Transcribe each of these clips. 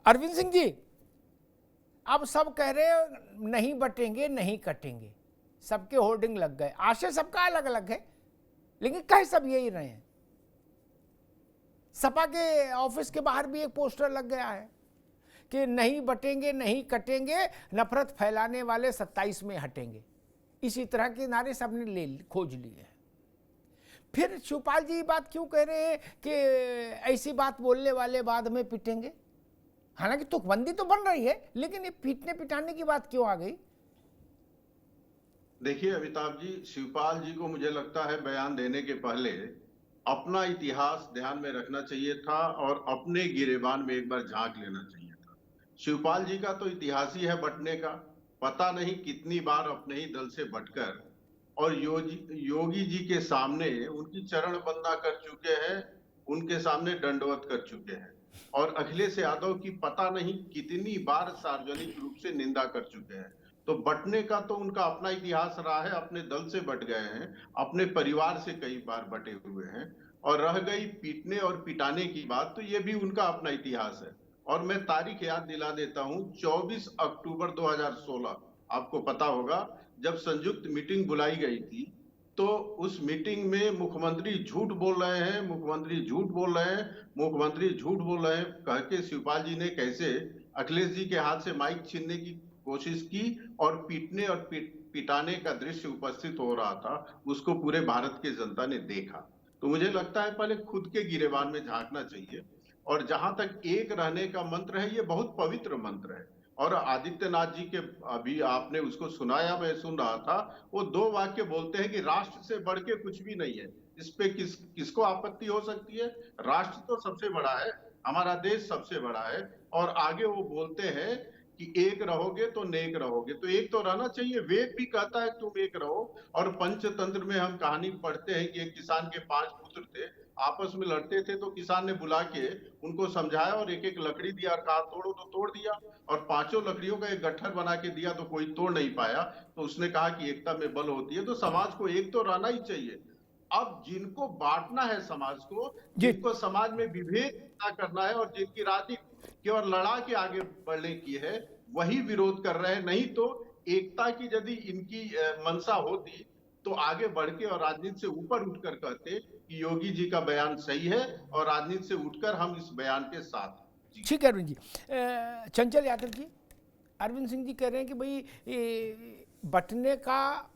अरविंद सिंह जी, अब सब कह रहे हैं नहीं बटेंगे नहीं कटेंगे, सबके होर्डिंग लग गए, आशय सबका अलग अलग है, लेकिन कह सब यही रहे हैं। सपा के ऑफिस के बाहर भी एक पोस्टर लग गया है कि नहीं बटेंगे नहीं कटेंगे, नफरत फैलाने वाले 27 में हटेंगे। इसी तरह के नारे सबने ले खोज लिए हैं। फिर शिवपाल जी बात क्यों कह रहे हैं कि ऐसी बात बोलने वाले बाद में पिटेंगे? हालांकि तुकबंदी तो बन रही है, लेकिन ये पीटने पिटाने की बात क्यों आ गई? देखिए अमिताभ जी, शिवपाल जी को मुझे लगता है बयान देने के पहले अपना इतिहास ध्यान में रखना चाहिए था और अपने गिरेबान में एक बार झांक लेना चाहिए था। शिवपाल जी का तो इतिहास ही है बंटने का। पता नहीं कितनी बार अपने ही दल से बंटकर और योगी जी के सामने उनकी चरण वंदना कर चुके हैं, उनके सामने दंडवत कर चुके हैं, और अखिलेश यादव की पता नहीं कितनी बार सार्वजनिक रूप से निंदा कर चुके हैं। तो बंटने का तो उनका अपना इतिहास रहा है, अपने दल से बंट गए हैं, अपने परिवार से कई बार बंटे हुए हैं। और रह गई पीटने और पिटाने की बात, तो ये भी उनका अपना इतिहास है। और मैं तारीख याद दिला देता हूं, 24 अक्टूबर 2016, आपको पता होगा, जब संयुक्त मीटिंग बुलाई गई थी, तो उस मीटिंग में मुख्यमंत्री झूठ बोल रहे हैं, मुख्यमंत्री झूठ बोल रहे हैं, मुख्यमंत्री झूठ बोल रहे हैं कह के शिवपाल जी ने कैसे अखिलेश जी के हाथ से माइक छीनने की कोशिश की और पीटने और पिटाने का दृश्य उपस्थित हो रहा था, उसको पूरे भारत के जनता ने देखा। तो मुझे लगता है पहले खुद के गिरेबान में झांकना चाहिए। और जहां तक एक रहने का मंत्र है, ये बहुत पवित्र मंत्र है। और आदित्यनाथ जी के, अभी आपने उसको सुनाया, मैं सुन रहा था, वो 2 वाक्य बोलते हैं कि राष्ट्र से बढ़ के कुछ भी नहीं है। इस पे किसको आपत्ति हो सकती है? राष्ट्र तो सबसे बड़ा है, हमारा देश सबसे बड़ा है। और आगे वो बोलते हैं कि एक रहोगे तो नेक रहोगे। तो एक तो रहना चाहिए, वेद भी कहता है तुम एक रहो। और पंचतंत्र में हम कहानी पढ़ते हैं कि एक किसान के 5 पुत्र थे, आपस में लड़ते थे, तो किसान ने बुला के उनको समझाया और एक एक लकड़ी दिया और कहा तोड़ो, तो तोड़ दिया। और 5 लकड़ियों का एक गट्ठर बना के दिया तो कोई तोड़ नहीं पाया। तो उसने कहा कि एकता में बल होती है। तो समाज को एक तो रहना ही चाहिए। अब जिनको बांटना है समाज को, जिनको समाज में विभेद करना है और जिनकी राजनीति केवल लड़ा के आगे बढ़ने की है, वही विरोध कर रहे हैं। नहीं तो एकता की यदि इनकी मंशा होती तो आगे बढ़ के और राजनीति से ऊपर उठकर कहते कि योगी जी का बयान सही है और राजनीति से उठकर हम इस बयान के साथ। ठीक है अरविंद जी। चंचल यादव जी, अरविंद सिंह जी कह रहे हैं कि भाई बंटने का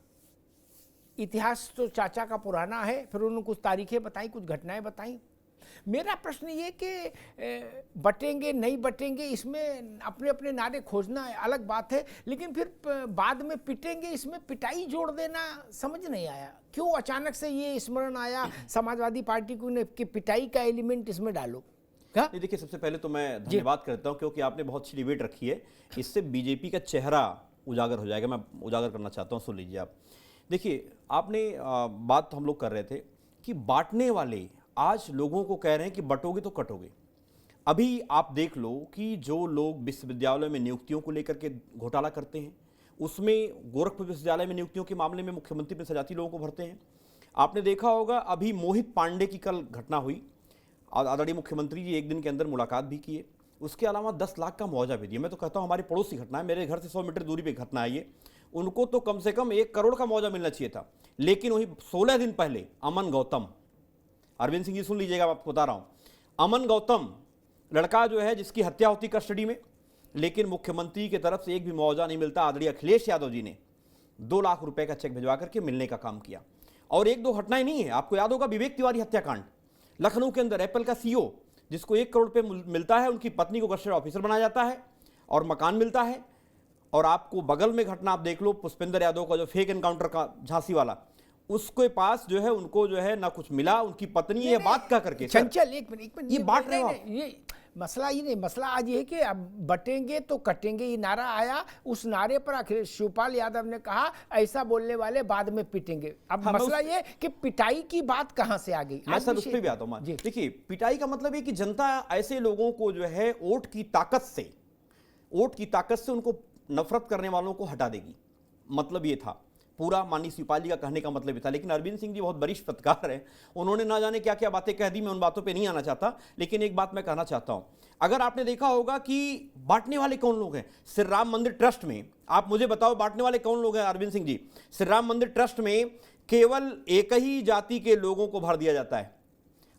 इतिहास तो चाचा का पुराना है, फिर उन्होंने कुछ तारीखें बताई, कुछ घटनाएं बताई। मेरा प्रश्न ये कि बटेंगे नहीं बटेंगे, इसमें अपने अपने नारे खोजना अलग बात है, लेकिन फिर बाद में पिटेंगे, इसमें पिटाई जोड़ देना समझ नहीं आया। क्यों अचानक से ये स्मरण आया समाजवादी पार्टी को कि पिटाई का एलिमेंट इसमें डालो? नहीं, देखिए, सबसे पहले तो मैं धन्यवाद करता हूं क्योंकि आपने बहुत अच्छी डिबेट रखी है। इससे बीजेपी का चेहरा उजागर हो जाएगा। मैं उजागर करना चाहता हूं, सुन लीजिए आप। देखिए, आपने बात हम लोग कर रहे थे कि बांटने वाले आज लोगों को कह रहे हैं कि बटोगे तो कटोगे। अभी आप देख लो कि जो लोग विश्वविद्यालयों में नियुक्तियों को लेकर के घोटाला करते हैं, उसमें गोरखपुर विश्वविद्यालय में नियुक्तियों के मामले में मुख्यमंत्री अपने सजाती लोगों को भरते हैं। आपने देखा होगा अभी मोहित पांडे की कल घटना हुई, आदरणीय मुख्यमंत्री जी एक दिन के अंदर मुलाकात भी किए, उसके अलावा 10 लाख का मुआवजा भी दिया। मैं तो कहता हूँ हमारी पड़ोसी घटना है, मेरे घर से 100 मीटर दूरी पे घटना है ये। उनको तो कम से कम 1 करोड़ का मुआवजा मिलना चाहिए था। लेकिन वही 16 दिन पहले अमन गौतम, अरविंद सिंह जी सुन लीजिएगा, मैं आपको बता रहा हूं, अमन गौतम लड़का जो है जिसकी हत्या होती कस्टडी में, लेकिन मुख्यमंत्री की तरफ से एक भी मुआवजा नहीं मिलता। आदरणीय अखिलेश यादव जी ने 2 लाख रुपए का चेक भिजवा करके मिलने का काम किया। और 1-2 घटनाएं नहीं है, आपको याद होगा विवेक तिवारी हत्याकांड, लखनऊ के अंदर एप्पल का सीईओ जिसको 1 करोड़ रुपए मिलता है, उनकी पत्नी को गस्टेड ऑफिसर बनाया जाता है और मकान मिलता है। और आपको बगल में घटना आप देख लो, पुष्पेंद्र यादव का जो फेक एनकाउंटर का झांसी वाला, उसके पास जो है उनको जो है ना कुछ मिला, उनकी पत्नी ये बात क्या करके। चंचल एक मिनट ये बांट रहे हो आप। ये मसला ये नहीं, मसला आज ये है कि अब बटेंगे तो कटेंगे ये नारा आया, उस नारे पर अखिलेश शिवपाल यादव ने कहा ऐसा बोलने वाले बाद में पिटेंगे। अब मसला ये कि पिटाई की बात कहां से आ गई? मैं सर उस पर भी आता हूं। देखिए, पिटाई का मतलब है कि जनता ऐसे लोगों को जो है वोट की ताकत से उनको नफरत करने वालों को हटा देगी, मतलब ये था। पूरा माननीय शिवपाल जी का कहने का मतलब ही था। लेकिन अरविंद सिंह जी बहुत वरिष्ठ पत्रकार हैं, उन्होंने ना जाने क्या क्या बातें कह दी, मैं उन बातों पे नहीं आना चाहता। लेकिन एक बात मैं कहना चाहता हूं, अगर आपने देखा होगा कि बांटने वाले कौन लोग हैं श्री राम मंदिर ट्रस्ट में, आप मुझे बताओ बांटने वाले कौन लोग हैं अरविंद सिंह जी? श्री राम मंदिर ट्रस्ट में केवल एक ही जाति के लोगों को भर दिया जाता है।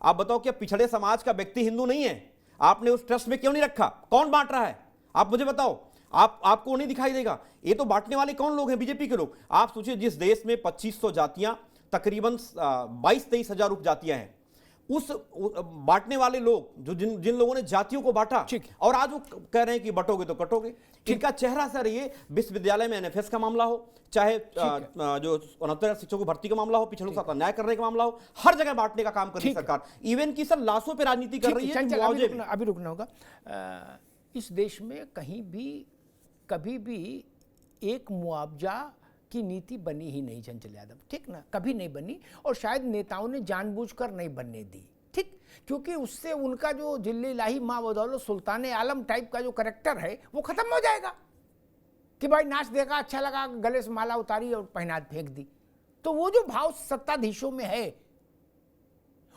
आप बताओ क्या पिछड़े समाज का व्यक्ति हिंदू नहीं है? आपने उस ट्रस्ट में क्यों नहीं रखा? कौन बांट रहा है? आप मुझे बताओ। आपको नहीं दिखाई देगा? ये तो बांटने वाले कौन लोग हैं? बीजेपी के लोग। आप सोचिए, जिस देश में 2500 जातियां, तकरीबन 22-23 हजार उपजातियां हैं, उस बांटने वाले लोग जो जिन लोगों ने जातियों को बांटा, और आज वो कह रहे हैं कि बटोगे तो कटोगे। इनका चेहरा सर, ये विश्वविद्यालय में एनएफएस का मामला हो, चाहे जो 69 शिक्षकों की भर्ती का मामला हो, पिछड़ों का न्याय करने का मामला हो, हर जगह बांटने का काम कर रही है सरकार। इवन की सर लाशों पे राजनीति कर रही है। अभी रुकना होगा। इस देश में कहीं भी कभी भी एक मुआवजा की नीति बनी ही नहीं चंचल यादव, ठीक ना, कभी नहीं बनी। और शायद नेताओं ने जानबूझकर नहीं बनने दी, ठीक, क्योंकि उससे उनका जो जिल्ले इलाही माँ बदौलत सुल्तान आलम टाइप का जो करेक्टर है वो खत्म हो जाएगा कि भाई नाच देखा, अच्छा लगा, गले से माला उतारी और पहना फेंक दी। तो वो जो भाव सत्ताधीशों में है,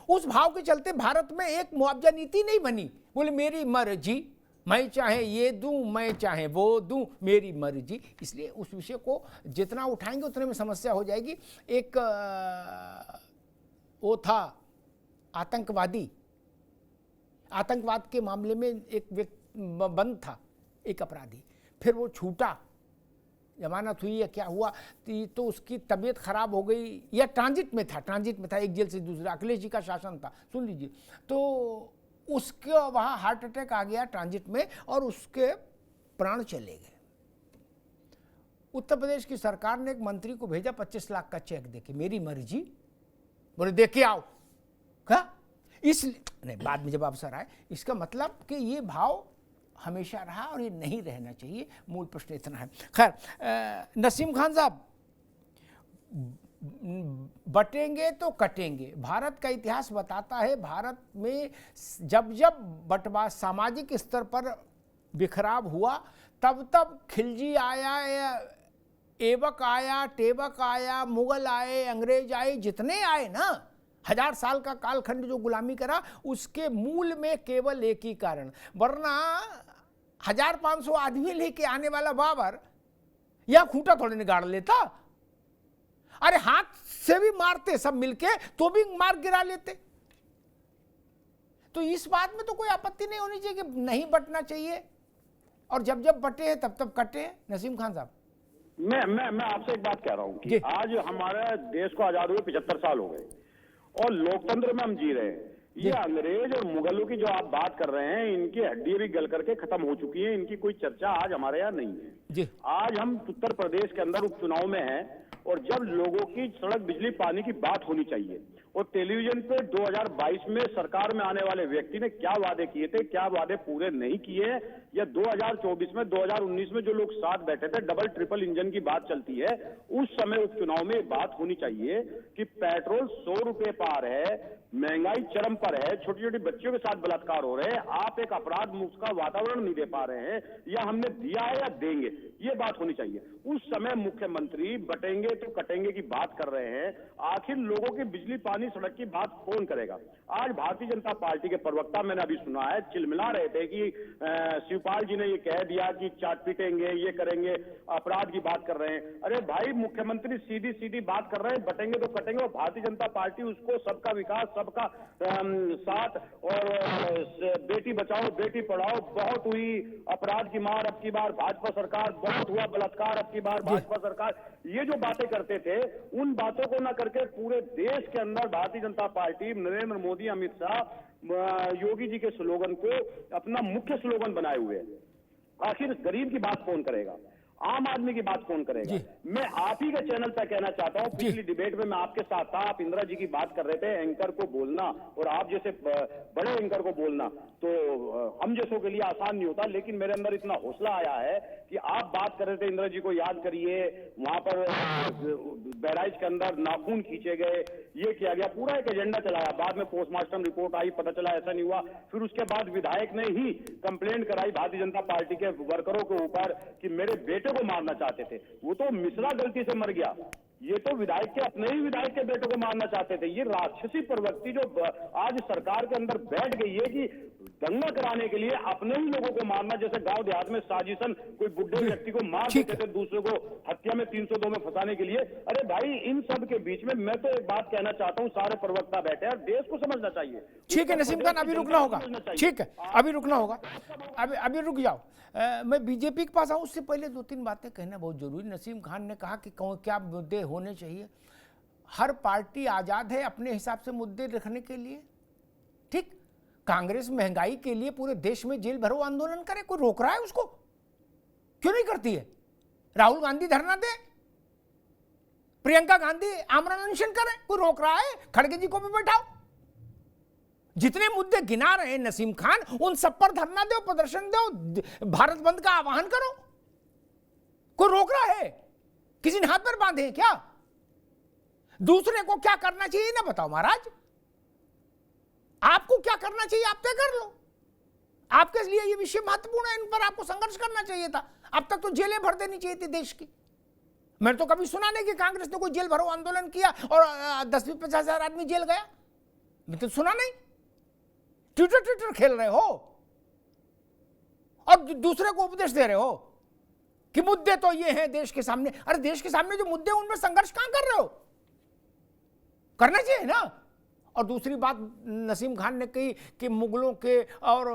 उस भाव के चलते भारत में एक मुआवजा नीति नहीं बनी। बोले मेरी मर्जी, मैं चाहे ये दूं, मैं चाहे वो दूं, मेरी मर्जी। इसलिए उस विषय को जितना उठाएंगे उतने में समस्या हो जाएगी। एक वो था आतंकवाद के मामले में एक व्यक्ति बंद था, एक अपराधी, फिर वो छूटा, जमानत हुई या क्या हुआ तो उसकी तबीयत खराब हो गई, या ट्रांजिट में था एक जेल से दूसरे, अखिलेश जी का शासन था, सुन लीजिए, तो उसके वहाँ हार्ट अटैक आ गया ट्रांजिट में और उसके प्राण चले गए। उत्तर प्रदेश की सरकार ने एक मंत्री को भेजा 25 लाख का चेक देके, मेरी मर्जी, बोले दे के आओ। क्या नहीं, बाद में जब अवसर आए, इसका मतलब कि ये भाव हमेशा रहा और ये नहीं रहना चाहिए। मूल प्रश्न इतना है। खैर, नसीम खान साहब, बटेंगे तो कटेंगे, भारत का इतिहास बताता है, भारत में जब जब बंटवारा सामाजिक स्तर पर बिखराव हुआ, तब तब खिलजी आया, ऐबक आया, टेबक आया, मुगल आए, अंग्रेज आए, जितने आए ना, 1000 साल का कालखंड जो गुलामी करा, उसके मूल में केवल एक ही कारण, वरना 1500 आदमी लेके आने वाला बाबर या खूंटा थोड़े ने गाड़ लेता। अरे हाथ से भी मारते सब मिलके तो भी मार गिरा लेते। तो इस बात में तो कोई आपत्ति नहीं होनी चाहिए कि नहीं बटना चाहिए, और जब जब बटे हैं तब तब कटे हैं। नसीम खान साहब, मैं आपसे एक बात कह रहा हूं कि आज हमारे देश को आजाद हुए 75 साल हो गए और लोकतंत्र में हम जी रहे हैं। ये अंग्रेज और मुगलों की जो आप बात कर रहे हैं, इनकी हड्डी भी गल करके खत्म हो चुकी है, इनकी कोई चर्चा आज हमारे यहाँ नहीं है। आज हम उत्तर प्रदेश के अंदर उपचुनाव में हैं और जब लोगों की सड़क, बिजली, पानी की बात होनी चाहिए, और टेलीविजन पे 2022 में सरकार में आने वाले व्यक्ति ने क्या वादे किए थे, क्या वादे पूरे नहीं किए, या 2024 में, 2019 में जो लोग साथ बैठे थे, डबल ट्रिपल इंजन की बात चलती है, उस समय उपचुनाव में बात होनी चाहिए कि पेट्रोल 100 रुपए पार है, महंगाई चरम पर है, छोटी छोटी बच्चियों के साथ बलात्कार हो रहे हैं, आप एक अपराध मुक्त का वातावरण नहीं दे पा रहे हैं, या हमने दिया है या देंगे, ये बात होनी चाहिए। उस समय मुख्यमंत्री बटेंगे तो कटेंगे की बात कर रहे हैं। आखिर लोगों की बिजली, पानी, सड़क की बात कौन करेगा? आज भारतीय जनता पार्टी के प्रवक्ता, मैंने अभी सुना है, चिलमिला रहे थे कि शिवपाल जी ने ये कह दिया कि चाट पीटेंगे, ये करेंगे, अपराध की बात कर रहे हैं। अरे भाई, मुख्यमंत्री सीधी सीधी बात कर रहे हैं, बटेंगे तो कटेंगे, और भारतीय जनता पार्टी उसको सबका विकास, सबका साथ, और बेटी बचाओ बेटी पढ़ाओ, बहुत हुई अपराध की मार अब की बार भाजपा सरकार, बहुत हुआ बलात्कार अब की बार भाजपा सरकार, ये जो बातें करते थे, उन बातों को न करके पूरे देश के अंदर भारतीय जनता पार्टी, नरेंद्र मोदी, अमित शाह, योगी जी के स्लोगन को अपना मुख्य स्लोगन बनाए हुए हैं। आखिर गरीब की बात कौन करेगा? आम आदमी की बात कौन करेगा? मैं आप ही के चैनल पर कहना चाहता हूं, पिछली डिबेट में मैं आपके साथ था, आप इंदिरा जी की बात कर रहे थे, एंकर को बोलना और आप जैसे बड़े एंकर को बोलना तो हम जैसों के लिए आसान नहीं होता, लेकिन मेरे अंदर इतना हौसला आया है कि आप बात कर रहे थे, इंदिरा जी को याद करिए, वहां पर बहराइच के अंदर नाखून खींचे गए, ये किया गया, पूरा एक एजेंडा चलाया, बाद में पोस्टमार्टम रिपोर्ट आई, पता चला ऐसा नहीं हुआ, फिर उसके बाद विधायक ने ही कंप्लेंट कराई भारतीय जनता पार्टी के वर्करों के ऊपर कि मेरे बेटे को मारना चाहते थे, वो तो मिश्रा गलती से मर गया, ये तो विधायक के अपने ही विधायक के बेटों को मारना चाहते थे। ये राक्षसी प्रवृत्ति जो आज सरकार के अंदर बैठ गई है कि दंगा कराने के लिए अपने ही लोगों को मारना, जैसे गांव देहात में साजिशन कोई बुढ़े व्यक्ति को मार देते थे दूसरे को हत्या में 302 में फंसाने के लिए। अरे भाई, इन सब के बीच में मैं तो एक बात कहना चाहता हूं, सारे प्रवक्ता बैठे हैं, देश को समझना चाहिए। ठीक है नसीम खान, अभी रुकना होगा, ठीक है अभी रुकना होगा, अभी रुक जाओ। मैं बीजेपी के पास आऊं, उससे पहले 2-3 बातें कहना बहुत जरूरी। नसीम खान ने कहा कि क्या मुद्दे होने चाहिए। हर पार्टी आजाद है अपने हिसाब से मुद्दे रखने के लिए, ठीक। कांग्रेस महंगाई के लिए पूरे देश में जेल भरो आंदोलन करे, कोई रोक रहा है उसको? क्यों नहीं करती है? राहुल गांधी धरना दे, प्रियंका गांधी आमरण अनशन करे, कोई रोक रहा है? खड़गे जी को भी बैठाओ। जितने मुद्दे गिना रहे हैं नसीम खान, उन सब पर धरना दो, प्रदर्शन दो, भारत बंद का आह्वान करो। कोई रोक रहा है? किसी ने हाथ पर बांधे हैं क्या? दूसरे को क्या करना चाहिए ना बताओ महाराज। आपको क्या करना चाहिए आप तय कर लो। आपके लिए ये विषय महत्वपूर्ण है, इन पर आपको संघर्ष करना चाहिए था। अब तक तो जेलें भर देनी चाहिए थी देश की। मैंने तो कभी सुना नहीं कि कांग्रेस ने कोई जेल भरो आंदोलन किया और 10-50 हजार आदमी जेल गया। मैं तो सुना नहीं। ट्विटर खेल रहे हो और दूसरे को उपदेश दे रहे हो कि मुद्दे तो ये हैं देश के सामने। अरे देश के सामने जो मुद्दे उनमें संघर्ष कहां कर रहे हो? करना चाहिए ना। और दूसरी बात नसीम खान ने कही कि मुगलों के और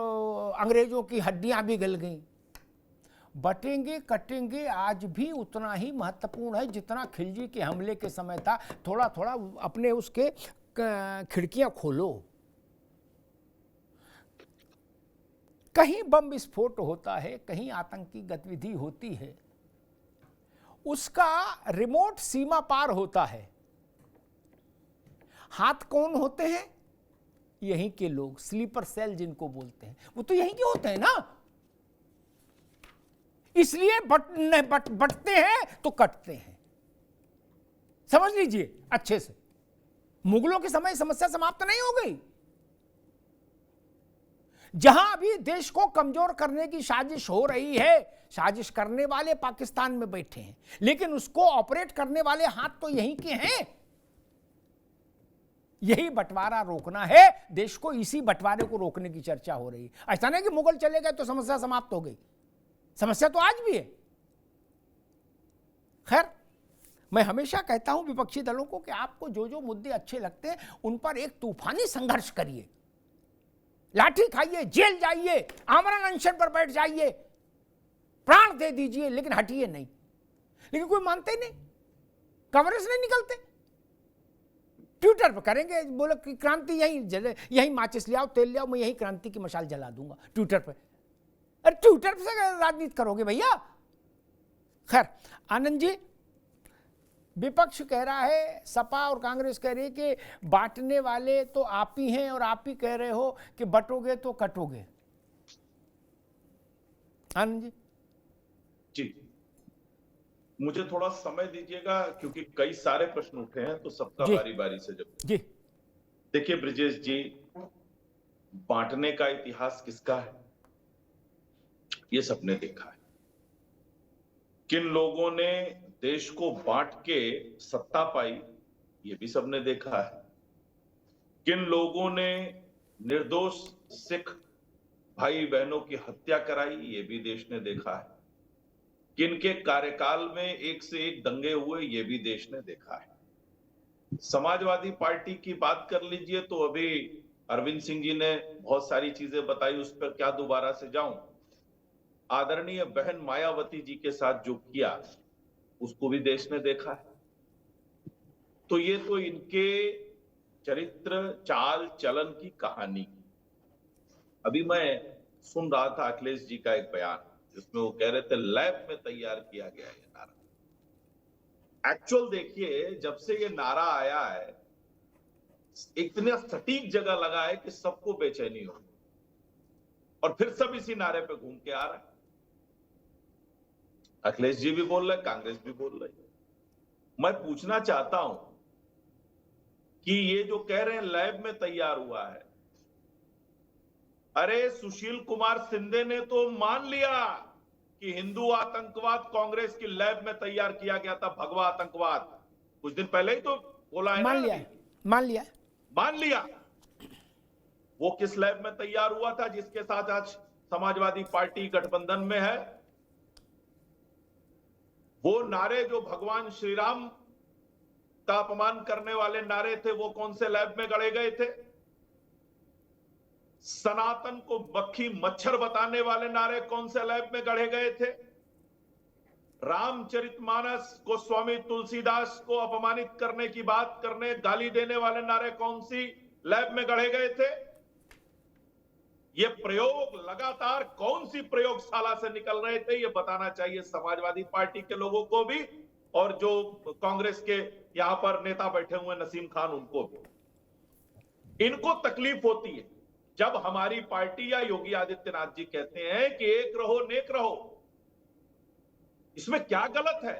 अंग्रेजों की हड्डियां भी गल गई। बटेंगे कटेंगे आज भी उतना ही महत्वपूर्ण है जितना खिलजी के हमले के समय था। थोड़ा थोड़ा अपने उसके खिड़कियां खोलो। कहीं बम विस्फोट होता है, कहीं आतंकी गतिविधि होती है, उसका रिमोट सीमा पार होता है। हाथ कौन होते हैं? यहीं के लोग, स्लीपर सेल जिनको बोलते हैं, वो तो यहीं के होते हैं ना। इसलिए बटते हैं तो कटते हैं। समझ लीजिए अच्छे से। मुगलों के समय समस्या समाप्त नहीं हो गई। जहां अभी देश को कमजोर करने की साजिश हो रही है, साजिश करने वाले पाकिस्तान में बैठे हैं, लेकिन उसको ऑपरेट करने वाले हाथ तो यहीं के हैं। यही बंटवारा रोकना है देश को। इसी बंटवारे को रोकने की चर्चा हो रही है। ऐसा नहीं कि मुगल चले गए तो समस्या समाप्त हो गई। समस्या तो आज भी है। खैर, मैं हमेशा कहता हूं विपक्षी दलों को कि आपको जो जो मुद्दे अच्छे लगते हैं उन पर एक तूफानी संघर्ष करिए। लाठी खाइए, जेल जाइए, आमरण अनशन पर बैठ जाइए, प्राण दे दीजिए, लेकिन हटिए नहीं। लेकिन कोई मानते ही नहीं। कांग्रेस नहीं निकलते। ट्विटर पर करेंगे, बोले कि क्रांति यहीं माचिस ले आओ, तेल ले आओ, मैं यहीं क्रांति की मशाल जला दूंगा ट्विटर पर। अरे ट्विटर से राजनीति करोगे भैया? खैर, आनंद जी, विपक्ष कह रहा है, सपा और कांग्रेस कह रही है कि बांटने वाले तो आप ही हैं और आप ही कह रहे हो कि बटोगे तो कटोगे। आनंद जी। जी, मुझे थोड़ा समय दीजिएगा क्योंकि कई सारे प्रश्न उठे हैं, तो सबका बारी बारी से जब जी। देखिए ब्रिजेश जी, बांटने का इतिहास किसका है ये सबने देखा है। किन लोगों ने देश को बांट के सत्ता पाई ये भी सबने देखा है। किन लोगों ने निर्दोष सिख भाई बहनों की हत्या कराई ये भी देश ने देखा है। किन के कार्यकाल में एक से एक दंगे हुए ये भी देश ने देखा है। समाजवादी पार्टी की बात कर लीजिए तो अभी अरविंद सिंह जी ने बहुत सारी चीजें बताई, उस पर क्या दोबारा से जाऊं। आदरणीय बहन मायावती जी के साथ जो किया उसको भी देश ने देखा है। तो ये तो इनके चरित्र चाल चलन की कहानी। अभी मैं सुन रहा था अखिलेश जी का एक बयान जिसमें वो कह रहे थे लैब में तैयार किया गया ये नारा। एक्चुअल देखिए, जब से ये नारा आया है इतने सटीक जगह लगा है कि सबको बेचैनी हो, और फिर सब इसी नारे पे घूम के आ रहा है। अखिलेश जी भी बोल रहे, कांग्रेस भी बोल रही। मैं पूछना चाहता हूं कि ये जो कह रहे हैं लैब में तैयार हुआ है, अरे सुशील कुमार शिंदे ने तो मान लिया कि हिंदू आतंकवाद कांग्रेस की लैब में तैयार किया गया था, भगवा आतंकवाद। कुछ दिन पहले ही तो बोला है मान ना। लिया, मान लिया। मान लिया। वो किस लैब में तैयार हुआ था जिसके साथ आज समाजवादी पार्टी गठबंधन में है? वो नारे जो भगवान श्री राम का अपमान करने वाले नारे थे, वो कौन से लैब में गढ़े गए थे? सनातन को मक्खी मच्छर बताने वाले नारे कौन से लैब में गढ़े गए थे? रामचरितमानस को स्वामी तुलसीदास को अपमानित करने की बात करने, गाली देने वाले नारे कौन सी लैब में गढ़े गए थे? ये प्रयोग लगातार कौन सी प्रयोगशाला से निकल रहे थे, ये बताना चाहिए समाजवादी पार्टी के लोगों को भी, और जो कांग्रेस के यहां पर नेता बैठे हुए नसीम खान, उनको भी। इनको तकलीफ होती है जब हमारी पार्टी या योगी आदित्यनाथ जी कहते हैं कि एक रहो नेक रहो। इसमें क्या गलत है?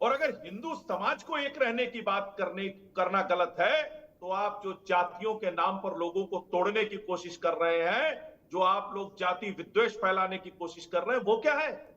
और अगर हिंदू समाज को एक रहने की बात करना गलत है, तो आप जो जातियों के नाम पर लोगों को तोड़ने की कोशिश कर रहे हैं, जो आप लोग जाति विद्वेष फैलाने की कोशिश कर रहे हैं, वो क्या है?